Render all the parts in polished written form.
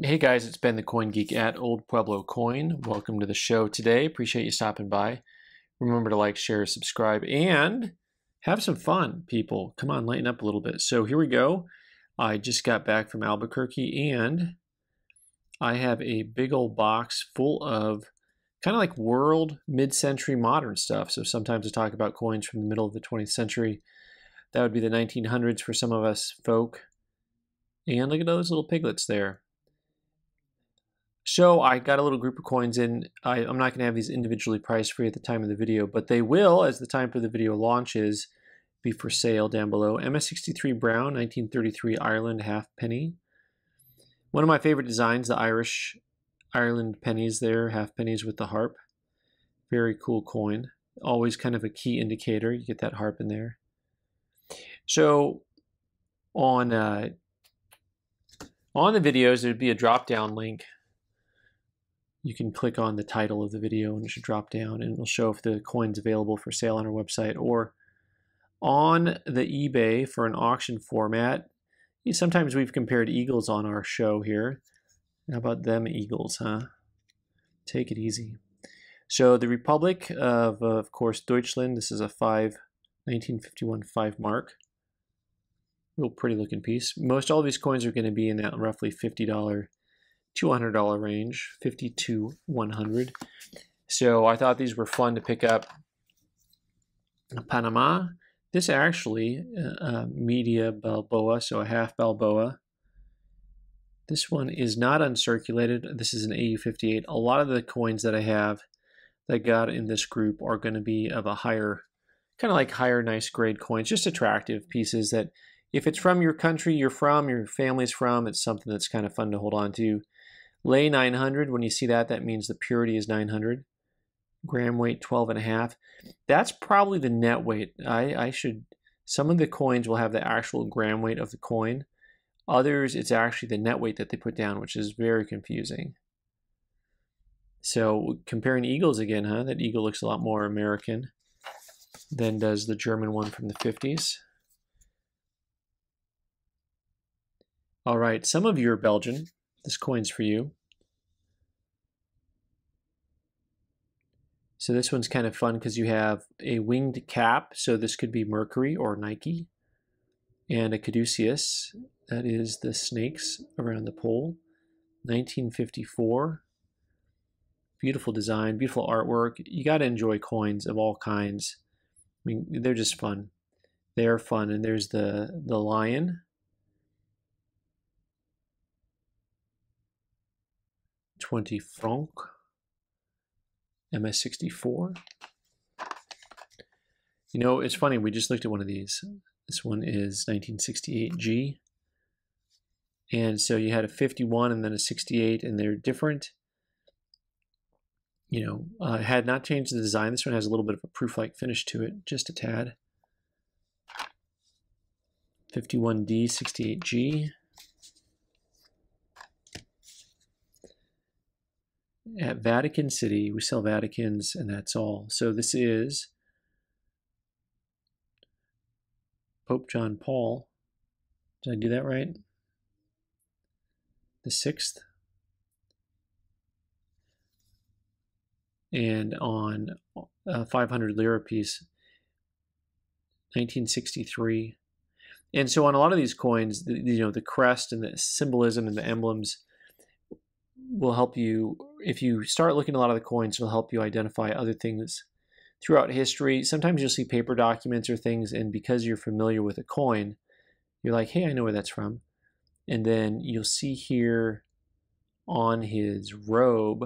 Hey guys, it's Ben the Coin Geek at Old Pueblo Coin. Welcome to the show today. Appreciate you stopping by. Remember to like, share, subscribe, and have some fun, people. Come on, lighten up a little bit. So here we go. I just got back from Albuquerque, and I have a big old box full of kind of like world mid-century modern stuff. So sometimes I talk about coins from the middle of the 20th century. That would be the 1900s for some of us folk. And look at those little piglets there. So I got a little group of coins in. I'm not going to have these individually priced for you at the time of the video, but they will, as the time for the video launches, be for sale down below. MS63 Brown, 1933 Ireland halfpenny. One of my favorite designs, the Irish Ireland pennies there, half pennies with the harp. Very cool coin. Always kind of a key indicator. You get that harp in there. So on the videos, there'd be a drop-down link. You can click on the title of the video and it should drop down and it'll show if the coin's available for sale on our website or on the eBay for an auction format. Sometimes we've compared eagles on our show here. How about them eagles, huh? Take it easy. So the Republic of course, Deutschland. This is a 1951 5 mark. Real pretty looking piece. Most all of these coins are going to be in that roughly $50 to $100 range, 50 to 100. So I thought these were fun to pick up. Panama. This actually, media Balboa, so a half Balboa. This one is not uncirculated. This is an AU58. A lot of the coins that I have that got in this group are going to be of a higher, kind of like higher nice grade coins, just attractive pieces that if it's from your country you're from, your family's from, it's something that's kind of fun to hold on to. Lay 900, when you see that, that means the purity is 900. Gram weight 12.5. That's probably the net weight. Some of the coins will have the actual gram weight of the coin. Others, it's actually the net weight that they put down, which is very confusing. So comparing eagles again, huh? That eagle looks a lot more American than does the German one from the 50s. All right, some of you are Belgian. This coin's for you. So this one's kind of fun because you have a winged cap. So this could be Mercury or Nike. And a caduceus. That is the snakes around the pole. 1954. Beautiful design, beautiful artwork. You got to enjoy coins of all kinds. I mean, they're just fun. They're fun. And there's the lion. 20 franc, MS64. You know, it's funny, we just looked at one of these. This one is 1968 G. And so you had a 51 and then a 68, and they're different. You know, had not changed the design. This one has a little bit of a proof-like finish to it, just a tad. 51D, 68G. At Vatican City, we sell Vaticans, and that's all. So this is Pope John Paul. Did I do that right? The 6th. And on a 500 lira piece, 1963. And so on a lot of these coins, the crest and the symbolism and the emblems will help you. If you start looking at a lot of the coins, it'll help you identify other things throughout history. Sometimes you'll see paper documents or things, and because you're familiar with a coin, you're like, hey, I know where that's from. And then you'll see here on his robe,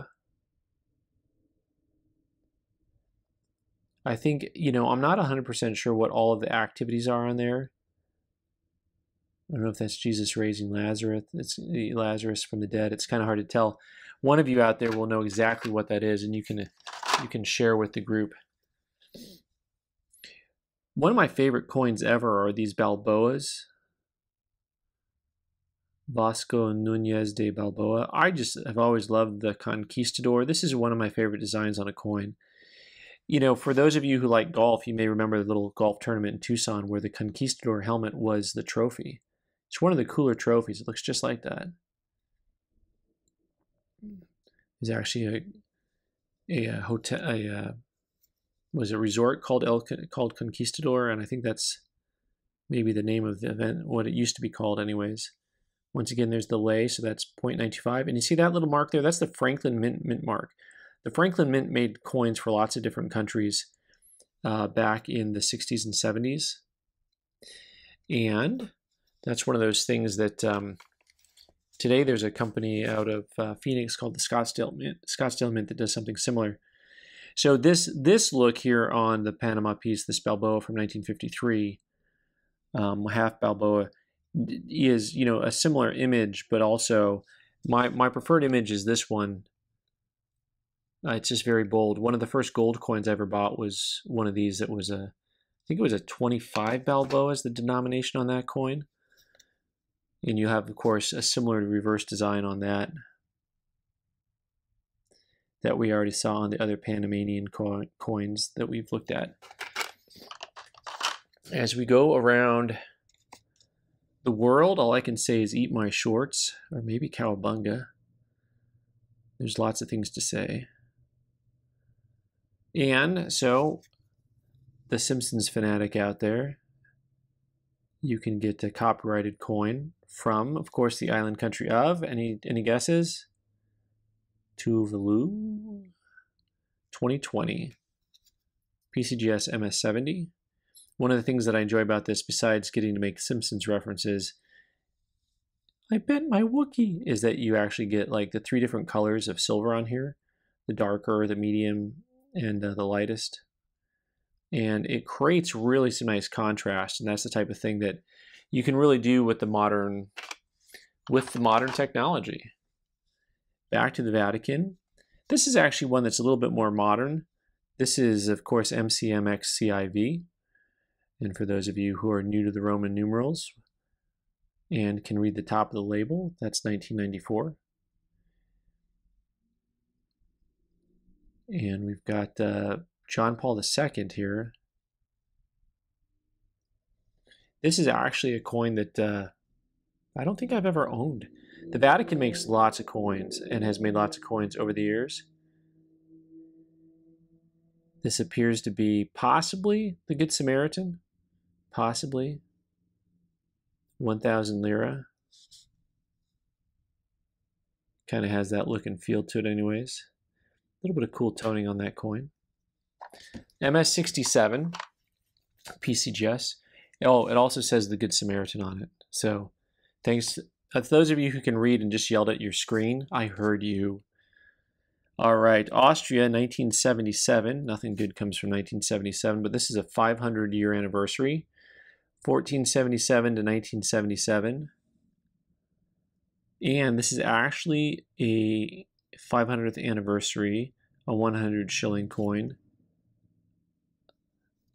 I think, I'm not 100% sure what all of the activities are on there. I don't know if that's Jesus raising Lazarus. It's Lazarus from the dead. It's kind of hard to tell. One of you out there will know exactly what that is, and you can share with the group. One of my favorite coins ever are these Balboas. Vasco Nunez de Balboa. I just have always loved the Conquistador. This is one of my favorite designs on a coin. For those of you who like golf, you may remember the little golf tournament in Tucson where the Conquistador helmet was the trophy. It's one of the cooler trophies. It looks just like that. There's actually a hotel, was a resort called Conquistador, and I think that's maybe the name of the event, what it used to be called anyways. Once again, there's the lei, so that's 0.925. And you see that little mark there? That's the Franklin Mint mark. The Franklin Mint made coins for lots of different countries back in the 60s and 70s. And that's one of those things that today there's a company out of Phoenix called the Scottsdale Mint that does something similar. So this look here on the Panama piece, this Balboa from 1953, half Balboa, is, you know, a similar image, but also my preferred image is this one. It's just very bold. One of the first gold coins I ever bought was one of these that was I think it was a 25 Balboa is the denomination on that coin. And you have, of course, a similar reverse design on that we already saw on the other Panamanian coins that we've looked at. As we go around the world, all I can say is eat my shorts, or maybe cowabunga. There's lots of things to say. And so, the Simpsons fanatic out there, you can get a copyrighted coin from, of course, the island country of, any guesses? Tuvalu, 2020, PCGS MS70. One of the things that I enjoy about this, besides getting to make Simpsons references, I bet my Wookiee, is that you actually get like the 3 different colors of silver on here, the darker, the medium, and the lightest. And it creates really some nice contrast, and that's the type of thing that you can really do with the modern technology. Back to the Vatican. This is actually one that's a little bit more modern. This is, of course, MCMXCIV. And for those of you who are new to the Roman numerals and can read the top of the label, that's 1994. And we've got John Paul II here. This is actually a coin that I don't think I've ever owned. The Vatican makes lots of coins and has made lots of coins over the years. This appears to be possibly the Good Samaritan. Possibly 1,000 lira. Kind of has that look and feel to it anyways. A little bit of cool toning on that coin. MS67, PCGS. Oh, it also says the Good Samaritan on it. So thanks to those of you who can read and just yelled at your screen, I heard you. All right, Austria, 1977. Nothing good comes from 1977, but this is a 500-year anniversary. 1477 to 1977. And this is actually a 500th anniversary, a 100 shilling coin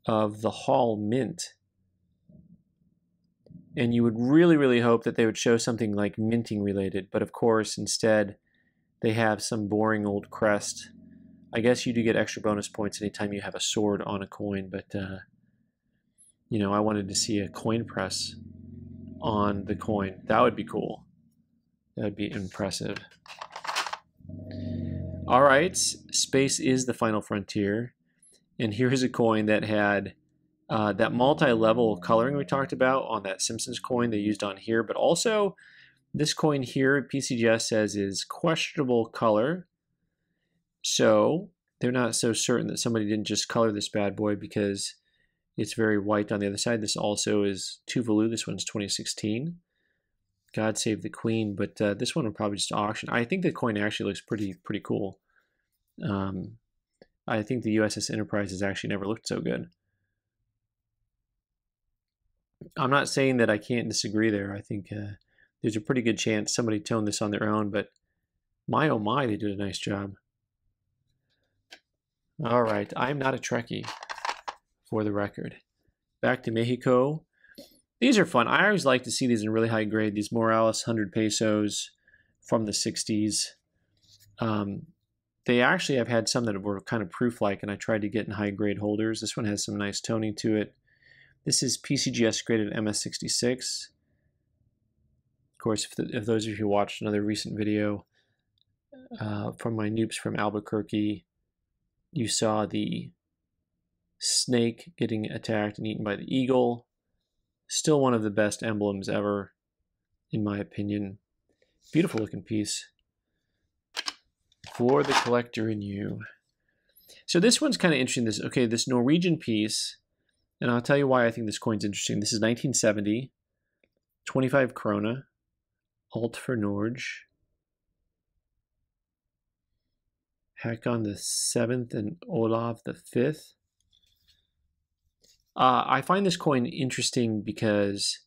of the Hall Mint. And you would really, really hope that they would show something like minting related, but of course, instead, they have some boring old crest. I guess you do get extra bonus points anytime you have a sword on a coin, but you know, I wanted to see a coin press on the coin. That would be cool. That would be impressive. All right, space is the final frontier. And here's a coin that had that multi-level coloring we talked about on that Simpsons coin they used on here, but also this coin here, PCGS says is questionable color. So they're not so certain that somebody didn't just color this bad boy because it's very white on the other side. This also is Tuvalu. This one's 2016. God Save the Queen, but this one will probably just auction. I think the coin actually looks pretty cool. I think the USS Enterprise has actually never looked so good. I'm not saying that I can't disagree there. I think there's a pretty good chance somebody toned this on their own, but my oh my, they did a nice job. All right, I'm not a Trekkie, for the record. Back to Mexico. These are fun. I always like to see these in really high grade. These Morales 100 pesos from the 60s. They actually have had some that were kind of proof-like, and I tried to get in high grade holders. This one has some nice toning to it. This is PCGS graded MS66. Of course, if those of you who watched another recent video, from my noobs from Albuquerque, you saw the snake getting attacked and eaten by the eagle. Still one of the best emblems ever, in my opinion. Beautiful looking piece. For the collector in you. So this one's kind of interesting. This Norwegian piece, and I'll tell you why I think this coin's interesting. This is 1970, 25 krona, Alt for Norge. Hakon the 7th and Olav the 5th. I find this coin interesting because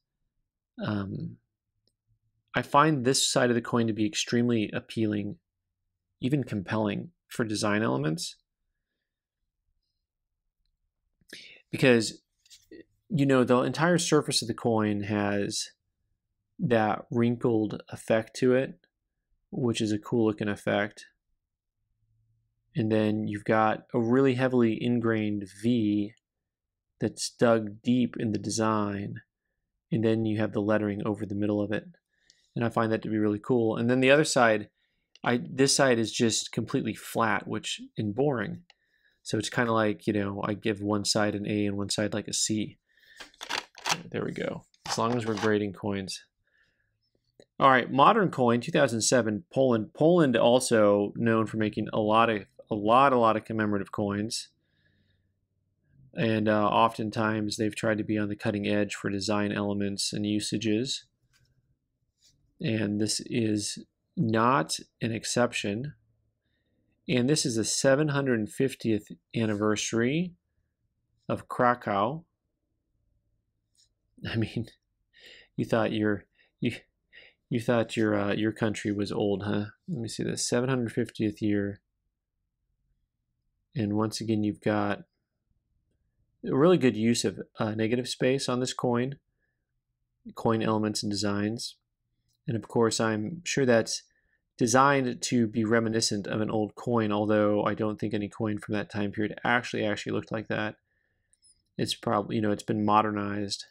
I find this side of the coin to be extremely appealing, even compelling for design elements. Because, you know, the entire surface of the coin has that wrinkled effect to it, which is a cool looking effect. And then you've got a really heavily ingrained V that's dug deep in the design. And then you have the lettering over the middle of it. And I find that to be really cool. And then the other side, this side is just completely flat, and boring. So it's kind of like, you know, I give one side an A and one side like a C. There we go. As long as we're grading coins. All right, modern coin, 2007, Poland. Poland also known for making a lot of commemorative coins. And oftentimes they've tried to be on the cutting edge for design elements and usages. And this is not an exception. And this is the 750th anniversary of Krakow. I mean, you thought your country was old, huh? Let me see this, 750th year. And once again, you've got a really good use of negative space on this coin elements and designs. And of course, I'm sure that's designed to be reminiscent of an old coin, although I don't think any coin from that time period actually looked like that. It's probably, you know, it's been modernized.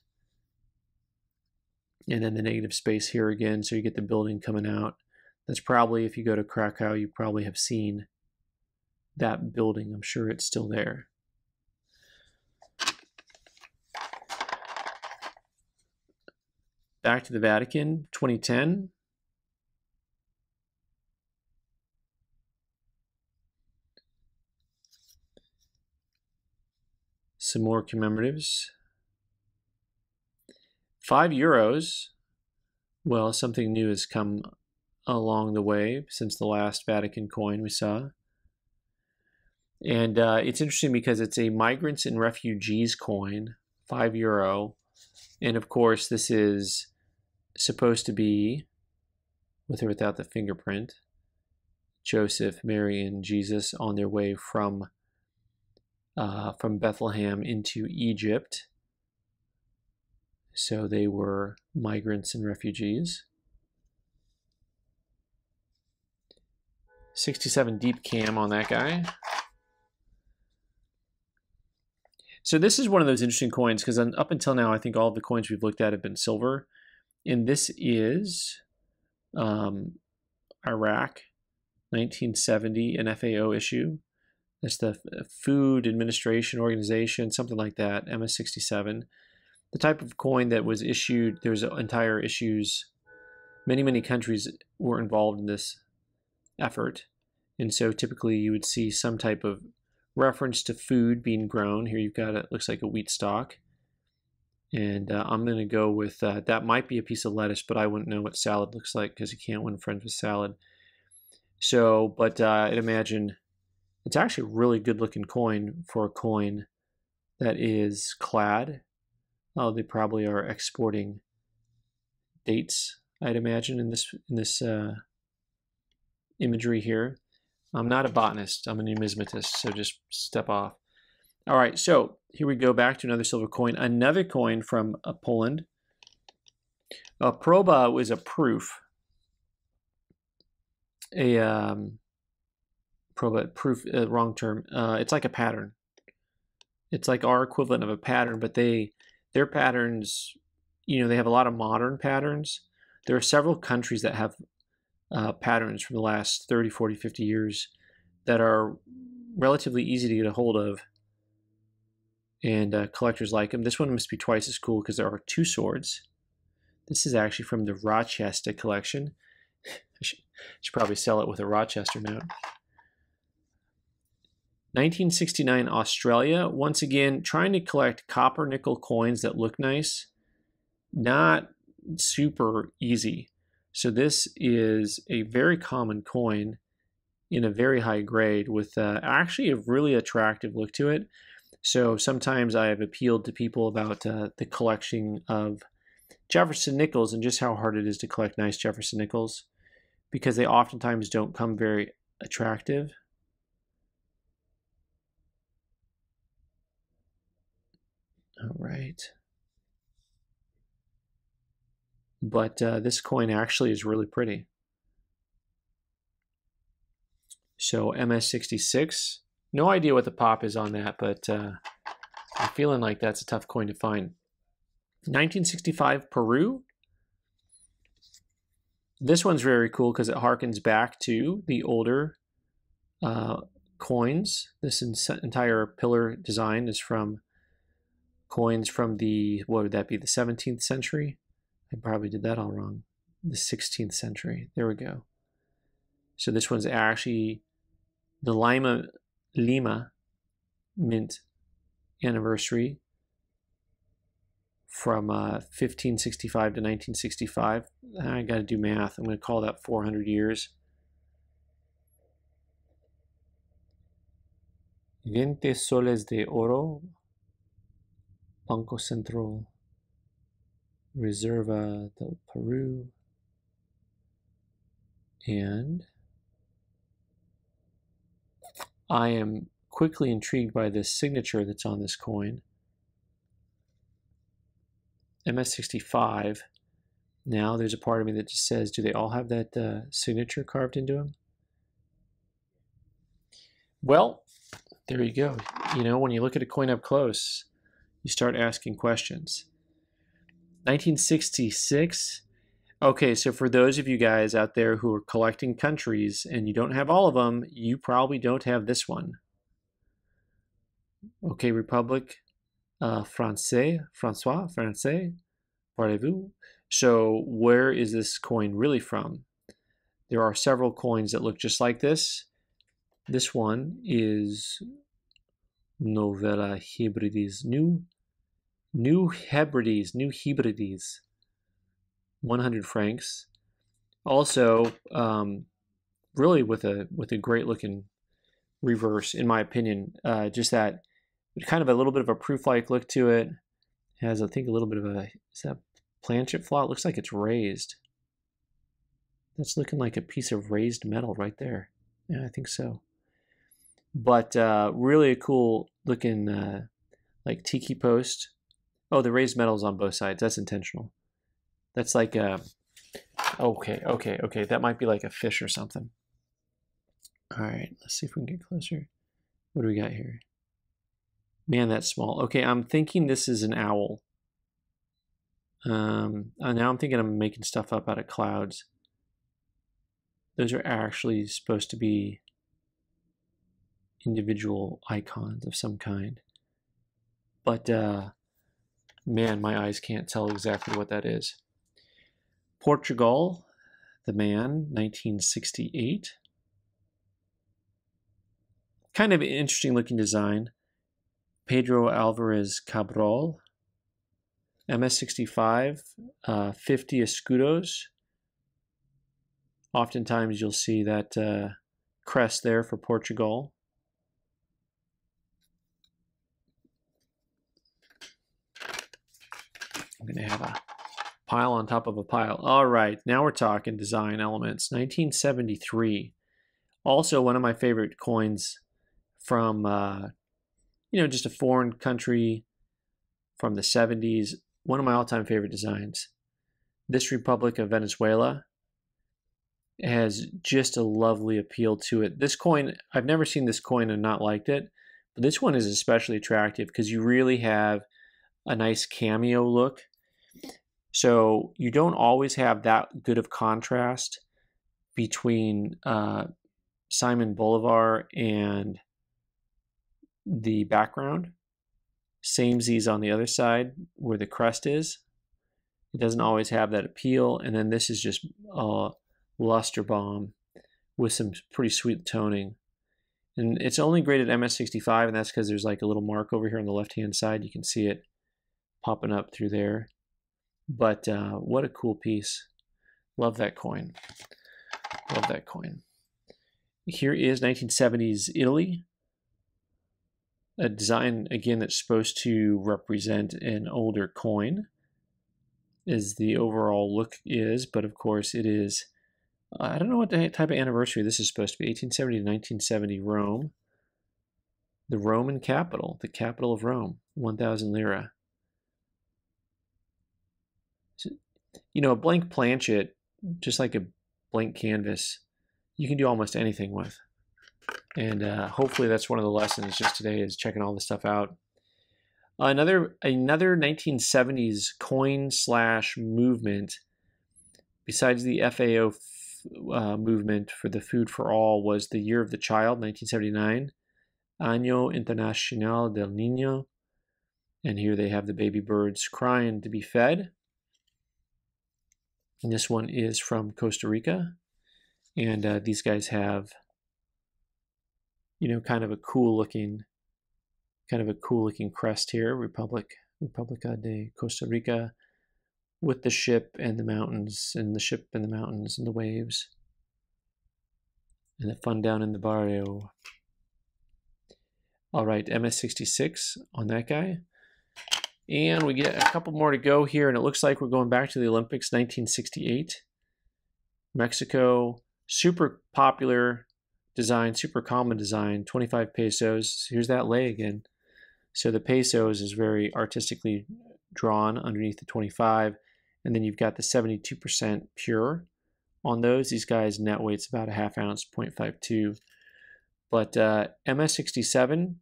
And then the negative space here again, so you get the building coming out. That's probably, if you go to Krakow, you probably have seen that building. I'm sure it's still there. Back to the Vatican, 2010. Some more commemoratives. €5. Well, something new has come along the way since the last Vatican coin we saw. And it's interesting because it's a migrants and refugees coin, €5. And of course, this is supposed to be, with or without the fingerprint, Joseph, Mary, and Jesus on their way from Bethlehem into Egypt. So they were migrants and refugees. 67 deep cam on that guy. So this is one of those interesting coins because up until now, I think all of the coins we've looked at have been silver. And this is Iraq, 1970, an FAO issue. That's the Food Administration Organization, something like that, MS-67. The type of coin that was issued, there's entire issues. Many countries were involved in this effort. And so typically you would see some type of reference to food being grown. Here you've got, it looks like a wheat stalk. And I'm going to go with, that might be a piece of lettuce, but I wouldn't know what salad looks like because you can't win friends with salad. So, but I'd imagine it's actually a really good looking coin for a coin that is clad. Oh, they probably are exporting dates, I'd imagine, in this imagery here. I'm not a botanist, I'm a numismatist, so just step off. All right, so here we go back to another silver coin, another coin from Poland. Proba was a proof. Proof, wrong term. It's like a pattern. It's like our equivalent of a pattern, but their patterns, you know, they have a lot of modern patterns. There are several countries that have patterns from the last 30, 40, 50 years that are relatively easy to get a hold of, and collectors like them. This one must be twice as cool because there are two swords. This is actually from the Rochester collection. I should probably sell it with a Rochester note. 1969 Australia. Once again, trying to collect copper nickel coins that look nice. Not super easy. So this is a very common coin in a very high grade with actually a really attractive look to it. So sometimes I have appealed to people about the collection of Jefferson nickels and just how hard it is to collect nice Jefferson nickels, because they oftentimes don't come very attractive. All right. But this coin actually is really pretty. So MS66, no idea what the pop is on that, but I'm feeling like that's a tough coin to find. 1965 Peru. This one's very cool because it harkens back to the older coins. This entire pillar design is from coins from the, what would that be, the 17th century? I probably did that all wrong. The 16th century. There we go. So this one's actually the Lima mint anniversary from 1565 to 1965. I got to do math. I'm going to call that 400 years. 20 soles de oro, Banco Central, Reserva del Peru, and I am quickly intrigued by this signature that's on this coin. MS65. Now there's a part of me that just says, do they all have that signature carved into them? Well, there you go. You know, when you look at a coin up close, you start asking questions. 1966. Okay, so for those of you guys out there who are collecting countries and you don't have all of them, you probably don't have this one. Okay, Republic Français, parlez-vous? So where is this coin really from? There are several coins that look just like this. This one is Novella Hebridis, New Hebrides, 100 francs. Also, really with a great looking reverse, in my opinion. Just that kind of a little bit of a proof-like look to it. It has, I think, a little bit of a, is that planchet flaw? It looks like it's raised. That's looking like a piece of raised metal right there. Yeah, I think so. But really a cool looking like tiki post. Oh, the raised metal's on both sides. That's intentional. That's like a, okay. That might be like a fish or something. All right, let's see if we can get closer. What do we got here? Man, that's small. Okay, I'm thinking this is an owl. Now I'm thinking I'm making stuff up out of clouds. Those are actually supposed to be individual icons of some kind. But, man, my eyes can't tell exactly what that is. Portugal, the man, 1968. Kind of an interesting looking design. Pedro Alvarez Cabral, MS65, 50 escudos. Oftentimes you'll see that crest there for Portugal. I'm going to have a pile on top of a pile. All right, now we're talking design elements. 1973. Also one of my favorite coins from, you know, just a foreign country from the 70s. One of my all-time favorite designs. This Republic of Venezuela has just a lovely appeal to it. This coin, I've never seen this coin and not liked it, but this one is especially attractive because you really have a nice cameo look. So you don't always have that good of contrast between Simon Bolivar and the background. Samesies on the other side where the crest is. It doesn't always have that appeal. And then this is just luster bomb with some pretty sweet toning. And it's only graded MS65, and that's because there's like a little mark over here on the left-hand side. You can see it popping up through there. But what a cool piece. Love that coin. Love that coin. Here is 1970s Italy. A design, again, that's supposed to represent an older coin, as the overall look is, but of course it is, I don't know what type of anniversary this is supposed to be, 1870 to 1970 Rome. The Roman capital, the capital of Rome, 1,000 lira. So, you know, a blank planchet, just like a blank canvas, you can do almost anything with. And hopefully that's one of the lessons just today, is checking all this stuff out. Another 1970s coin / movement, besides the FAO movement for the Food for All, was the Year of the Child, 1979, Año Internacional del Niño. And here they have the baby birds crying to be fed. And this one is from Costa Rica. And these guys have, you know, kind of a cool looking crest here, República de Costa Rica, with the ship and the mountains, and the ship and the mountains and the waves, and the fun down in the barrio. All right, MS66 on that guy. And we get a couple more to go here, and it looks like we're going back to the Olympics, 1968. Mexico, super popular design, super common design, 25 pesos. Here's that lei again. So the pesos is very artistically drawn underneath the 25, and then you've got the 72% pure on those. These guys net weight's about a ½ ounce, 0.52. But MS67,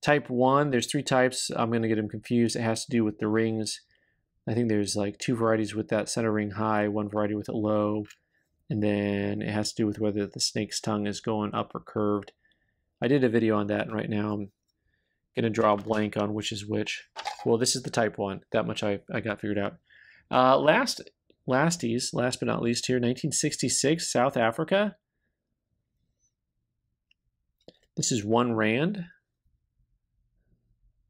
type 1, there's 3 types. I'm going to get them confused. It has to do with the rings. I think there's like 2 varieties with that center ring high, 1 variety with it low, and then it has to do with whether the snake's tongue is going up or curved. I did a video on that, and right now I'm going to draw a blank on which is which. Well, this is the type 1. That much I got figured out. Last but not least here, 1966, South Africa. This is 1 rand.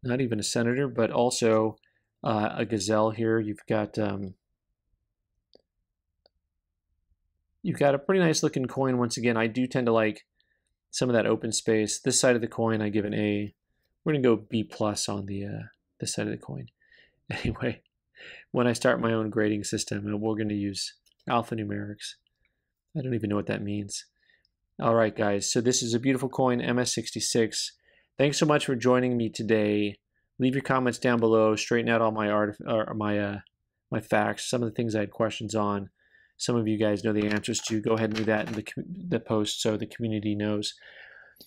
Not even a senator, but also a gazelle here. You've got a pretty nice looking coin. Once again, I do tend to like some of that open space. This side of the coin, I give an A. We're gonna go B+ on this side of the coin. Anyway, when I start my own grading system, we're gonna use alphanumerics. I don't even know what that means. All right, guys. So this is a beautiful coin, MS66. Thanks so much for joining me today. Leave your comments down below. Straighten out all my my facts. Some of the things I had questions on. Some of you guys know the answers to. Go ahead and do that in the post so the community knows.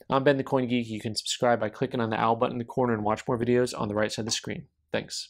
I'm Ben the Coin Geek. You can subscribe by clicking on the owl button in the corner and watch more videos on the right side of the screen. Thanks.